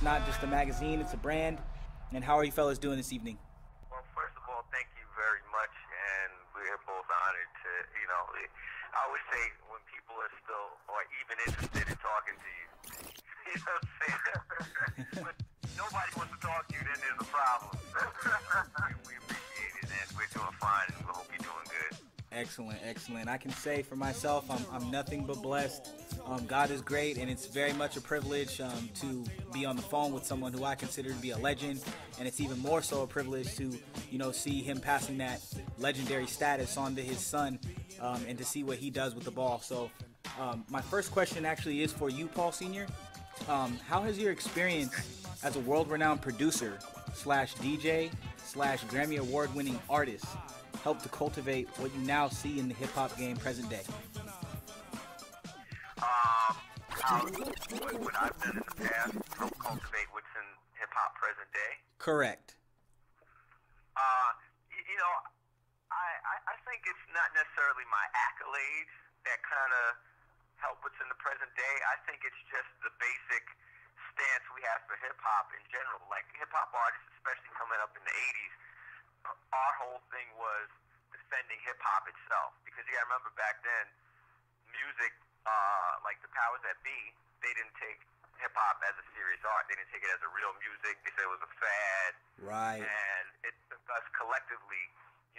It's not just a magazine, it's a brand. And how are you fellas doing this evening? Well, first of all, thank you very much, and we're both honored to, I always say when people are still, or even interested in talking to you, you know what I'm saying? But nobody wants to talk to you, then there's a problem. we appreciate it, and we're doing fine, and we hope you're doing good. Excellent, excellent. I can say for myself, I'm nothing but blessed. God is great, and it's very much a privilege to be on the phone with someone who I consider to be a legend, and it's even more so a privilege to, see him passing that legendary status on to his son, and to see what he does with the ball. So, my first question actually is for you, Paul Sr. How has your experience as a world-renowned producer slash DJ slash Grammy Award-winning artist help to cultivate what you now see in the hip-hop game present day? What I've done in the past help cultivate what's in hip-hop present day? Correct. I think it's not necessarily my accolades that kind of help what's in the present day. I think it's just the basic stance we have for hip-hop in general. Like hip-hop artists, especially coming up in the 80s, our whole thing was defending hip-hop itself. Because you got to remember back then, music, like the powers that be, they didn't take hip-hop as a serious art. They didn't take it as a real music. They said it was a fad. Right. And it took us collectively,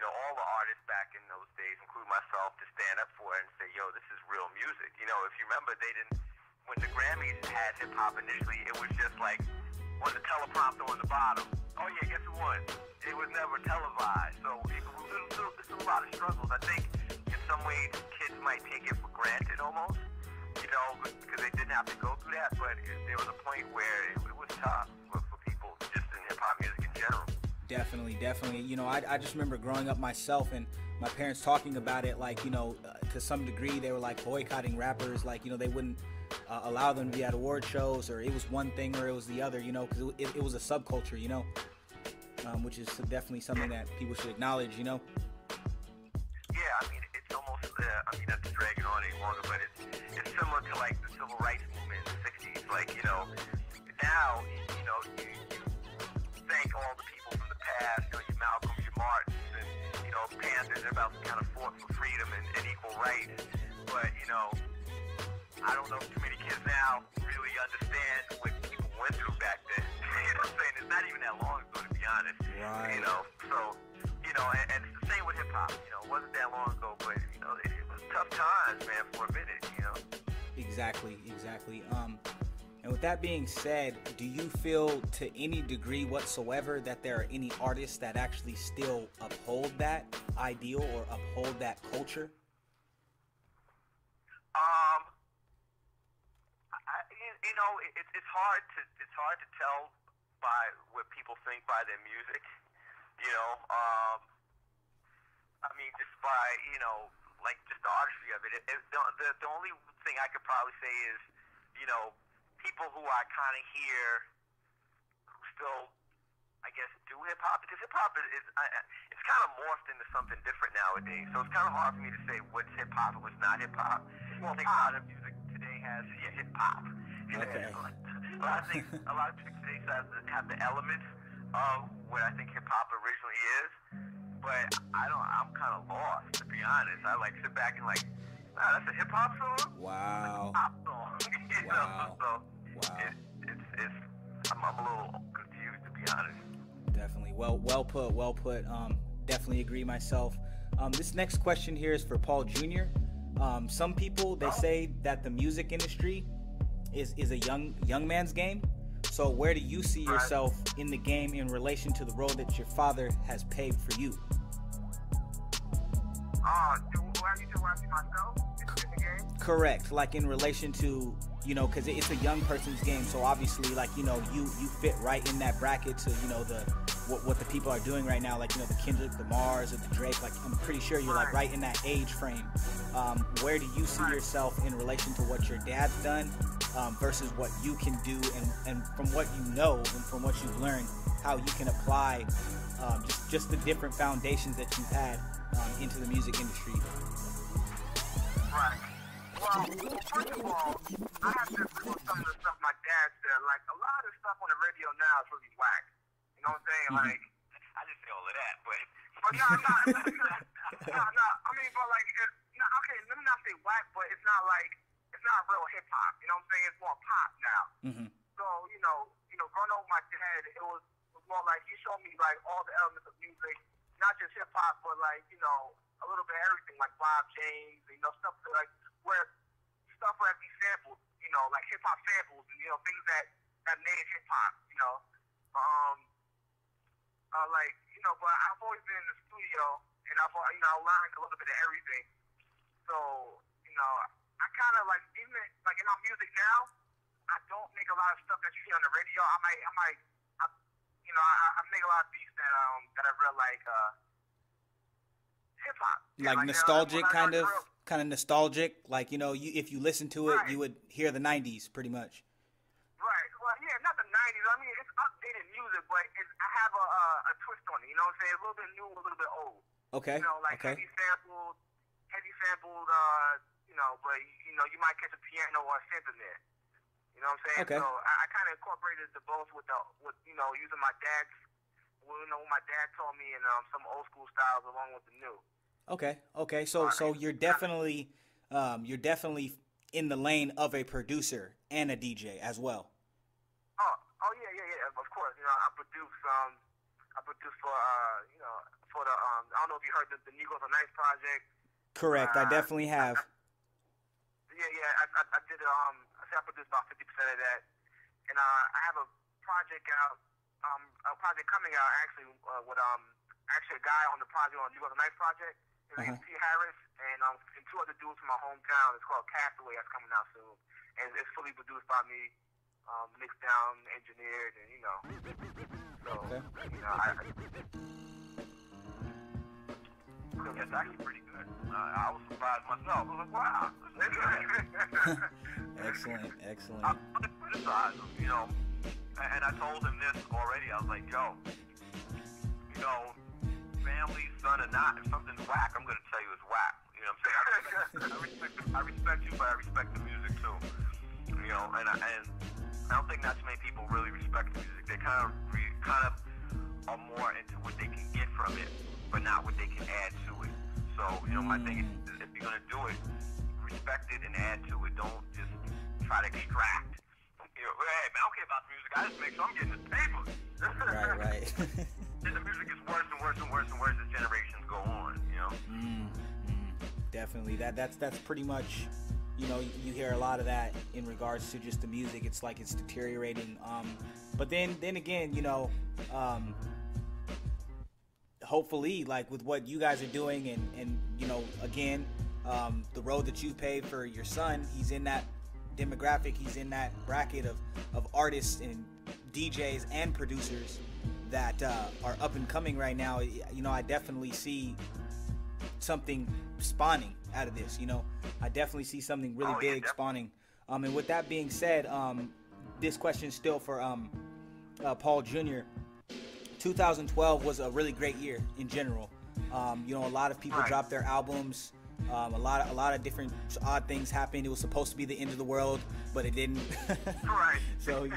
all the artists back in those days, including myself, to stand up for it and say, yo, this is real music. If you remember, when the Grammys had hip-hop initially, it was just like, the teleprompter on the bottom. Oh yeah, guess who won? It was never televised. So it's a lot of struggles. I think in some ways kids might take it for granted almost, because they didn't have to go through that. But there was a point where it was tough for people just in hip-hop music in general. Definitely. I just remember growing up myself and my parents talking about it, like, to some degree they were like boycotting rappers, like, they wouldn't allow them to be at award shows, or it was one thing or it was the other, because it was a subculture, which is definitely something that people should acknowledge, Yeah, it's almost, not to drag it on any longer, but it's similar to like the civil rights movement in the 60s. Like, now, you thank all the people from the past, your Malcolm, your Martins, and, Panthers, about kind of fought for freedom and equal rights. But, I don't know if too many kids now really understand what people went through back then. You know what I'm saying? It's not even that long ago, to be honest. Right. So, and it's the same with hip-hop. It wasn't that long ago, but, it was tough times, man, for a minute, Exactly. And with that being said, do you feel to any degree whatsoever that there are any artists that actually still uphold that ideal or uphold that culture? It's hard to tell by what people think by their music. Just by like just the artistry of it. The only thing I could probably say is, people who I kind of hear who still, I guess, do hip hop, because hip hop is it's kind of morphed into something different nowadays. So it's kind of hard for me to say what's hip hop and what's not hip hop. I think a lot of music today has hip hop. Okay. But I think a lot of music today have the elements of what I think hip hop originally is. But I'm kind of lost, to be honest. I like sit back and like, wow, that's a hip hop song? Wow. Hip hop song. Wow. So Wow. I'm a little confused, to be honest. Definitely. Well put. Definitely agree myself. This next question here is for Paul Jr. Some people, they say that the music industry is a young man's game. So where do you see yourself in the game in relation to the role that your father has paved for you? Where I see myself in the game? Correct. Like in relation to, because it's a young person's game. So obviously, like, you fit right in that bracket to, what the people are doing right now. Like, the Kendrick Lamars or the Drake. Like, I'm pretty sure you're like right in that age frame. Where do you see yourself in relation to what your dad's done versus what you can do, and from what you know and from what you've learned, how you can apply just the different foundations that you've had into the music industry? Right. Well, first of all, I have to agree with some of the stuff my dad said. like a lot of stuff on the radio now is really whack. You know what I'm saying? Mm-hmm. Like, I didn't say all of that, but no. I mean, but like, okay, let me not say whack, but it's not real hip hop. You know what I'm saying? It's more pop now. Mm-hmm. So growing up with my dad, it was more like he showed me like all the elements of music, not just hip hop, but like a little bit of everything, like Bob James, stuff like where we sampled, like hip hop samples, and things that made hip hop, but I've always been in the studio, and I've learned a little bit of everything. So I kind of like, even like in our music now, I don't make a lot of stuff that you hear on the radio. I make a lot of beats that I real like hip hop. Like nostalgic, kind of nostalgic. Like if you listen to it, you would hear the '90s pretty much. Right. Well, yeah, not the '90s. I mean, it's updated music, but I have a twist on it. You know what I'm saying? A little bit new, a little bit old. Okay. Heavy sampled. But you might catch a piano or a synth in there. You know what I'm saying? Okay. So I kind of incorporated the both with using my dad's, what my dad taught me, and some old school styles along with the new. Okay. So you're definitely in the lane of a producer and a DJ as well. Oh yeah. Of course, I produce for the I don't know if you heard the Negros on Nice project. Correct. I definitely have. I did I produced about 50% of that, and I have a project out, a project coming out actually with a guy on the project on Negros on Nice project. His name is T. Harris, and two other dudes from my hometown. It's called Castaway. That's coming out soon, and it's fully produced by me, mixed down, engineered, and so it's actually pretty good. I was surprised myself. I was like, wow. Excellent. I criticized him, and I told him this already. I was like, yo, family, son or not, if something's whack, I'm going to tell you it's whack. You know what I'm saying? I respect you, but I respect the music too. And I don't think not too many people really respect music. They kind of are more into what they can get from it, but not what they can add to it. So, my thing is, if you're going to do it, respect it and add to it. Don't just try to extract. Hey, man, I don't care about the music. I just make sure I'm getting this paper. Right. And the music gets worse and worse and worse and worse as generations go on, Definitely. That's pretty much, you hear a lot of that in regards to just the music. It's like it's deteriorating. But then again, hopefully, like with what you guys are doing and again, the road that you paved for your son, he's in that demographic, he's in that bracket of artists and DJs and producers that are up and coming right now. I definitely see something spawning out of this. I definitely see something really big spawning. And with that being said, this question is still for Paul Jr. 2012 was a really great year in general. A lot of people dropped their albums. A lot of different odd things happened. It was supposed to be the end of the world, but it didn't. Right. So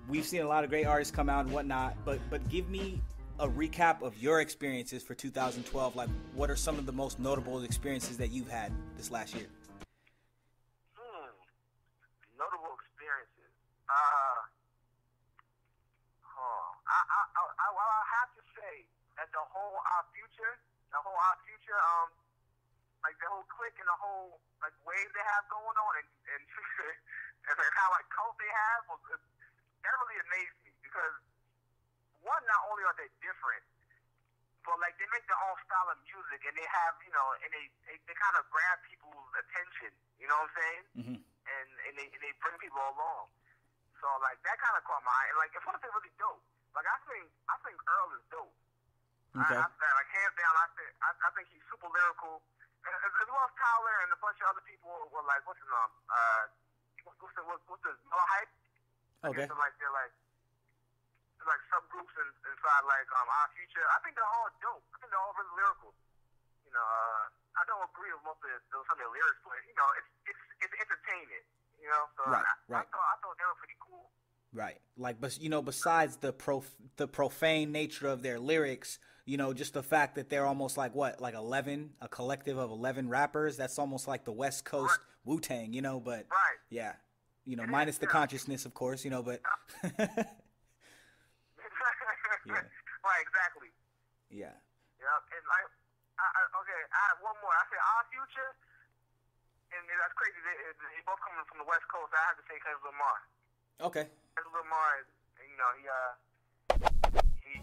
we've seen a lot of great artists come out and whatnot. But give me a recap of your experiences for 2012. Like, what are some of the most notable experiences that you've had this last year? Notable experiences. I'll have to say that the whole Our Future, like the whole clique and the whole like wave they have going on, and the kind of like cult they have, that really amazed me because one, not only are they different, but like they make their own style of music, and they have and they kind of grab people's attention. You know what I'm saying? Mm-hmm. And they bring people along. So like that kind of caught my eye, and like it's something really dope. Like I think Earl is dope. Okay. Like hands down, I think he's super lyrical, as well as Tyler and a bunch of other people were like, what's his name? What's the Miller Hype? Okay. So like they're like subgroups inside like Our Future. I think they're all dope. I think they're all really lyrical. I don't agree with most of some of the lyrics, but it's entertainment. You know, so Right, I right. thought they were pretty cool. Right. Like, but you know, besides the profane nature of their lyrics, you know, just the fact that they're almost like what, like 11, a collective of 11 rappers. That's almost like the West Coast Right. Wu-Tang, you know. But Right. yeah, you know, It is, minus the yeah. consciousness, of course, you know. But yeah, Right, exactly. yeah. Yep. And like, okay, I have one more. I said Our Future, and that's crazy. They both coming from the West Coast. I have to say Kendrick Lamar. Okay. Kendrick Lamar, you know, he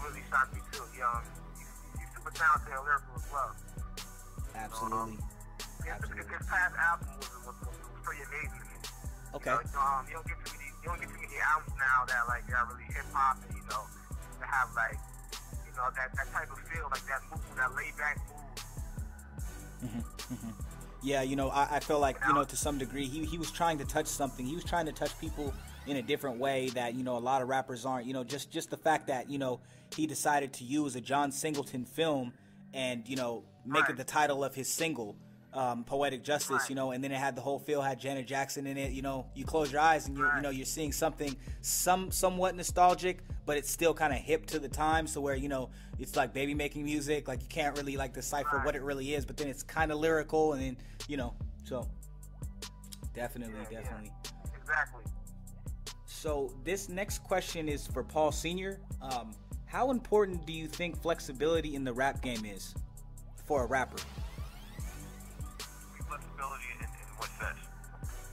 really shocked me too. He's super talented and lyrical as well. Absolutely. His past album was pretty amazing to me. Okay. You don't get too many albums now that like are really hip hop and that have like that type of feel, like that move, that laid back move. Yeah, you know, I feel like, you know, to some degree, he was trying to touch something. He was trying to touch people in a different way that, you know, a lot of rappers aren't. You know, just the fact that, you know, he decided to use a John Singleton film and, you know, make it the title of his single, Poetic Justice, you know, and then it had the whole feel, had Janet Jackson in it. You know, you close your eyes and you're seeing something somewhat nostalgic, but it's still kind of hip to the time. So where, you know, it's like baby making music, like you can't really like decipher what it really is, but then it's kind of lyrical, and then, you know, so definitely. Exactly. So this next question is for Paul Sr. How important do you think flexibility in the rap game is for a rapper? Flexibility in what sense?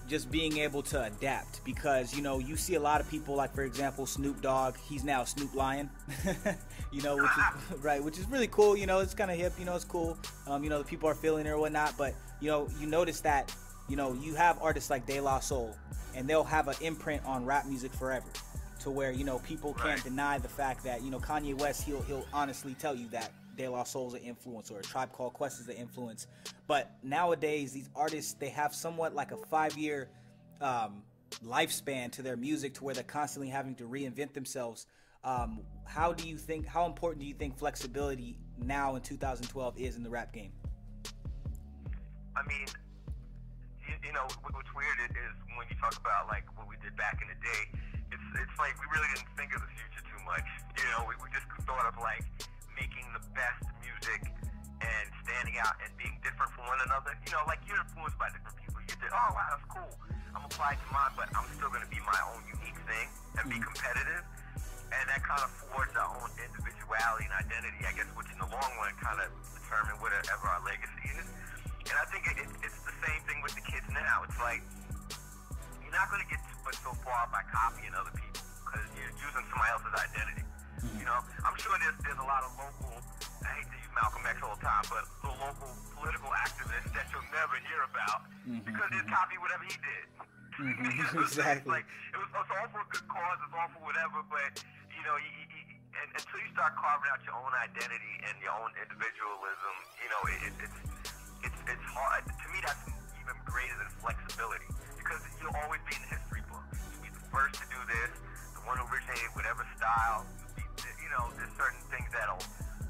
Just being able to adapt, because, you know, you see a lot of people, like, for example, Snoop Dogg, he's now Snoop Lion, you know, which is right, which is really cool. You know, it's kind of hip, you know, it's cool. You know, the people are feeling it or whatnot, but, you know, you notice that, you know, you have artists like De La Soul, and they'll have an imprint on rap music forever, to where, you know, people can't deny the fact that, you know, Kanye West, he'll honestly tell you that De La Soul's an influence, or a Tribe Called Quest is an influence. But nowadays, these artists, they have somewhat like a 5-year lifespan to their music, to where they're constantly having to reinvent themselves. How important do you think flexibility now in 2012 is in the rap game? I mean, you know, what's weird is when you talk about like what we did back in the day, it's like we really didn't think of the future too much. You know, we just thought of like making the best music and standing out and being different from one another. You know, like you're influenced by different people. You did, oh wow, that's cool. I'm applying to mine, but I'm still going to be my own unique thing and be competitive. And that kind of forged our own individuality and identity, I guess, which in the long run kind of determine whatever our legacy is. And I think it's the same thing with the kids now. It's like you're not going to get so far by copying other people because you're using somebody else's identity. You know, I'm sure there's a lot of local, I hate to use Malcolm X all the time, but the local political activists that you'll never hear about because they copy whatever he did. Exactly. Like, it's all for a good cause, it's all for whatever, but, you know, until you start carving out your own identity and your own individualism, you know, it's hard. To me, that's even greater than flexibility, because you'll always be in the history books. You'll be the first to do this, the one who originated whatever style. You know, there's certain things that'll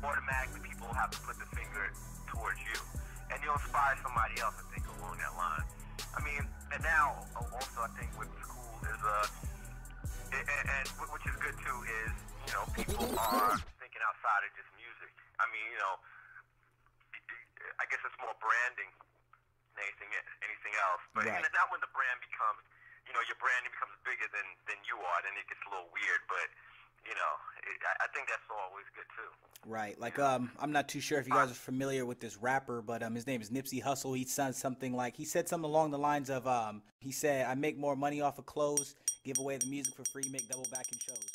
automatically people have to put the finger towards you, and you'll inspire somebody else to think along that line. I mean, and now also I think what's cool is and which is good too is, you know, people are thinking outside of just music. I mean, you know, I guess it's more branding than anything else. But not when the brand becomes, you know, your branding becomes bigger than you are, then it gets a little weird. But you know, I think that's always good too. Right. Like, I'm not too sure if you guys are familiar with this rapper, but his name is Nipsey Hussle. He said something along the lines of, he said, I make more money off of clothes, give away the music for free, make double back in shows.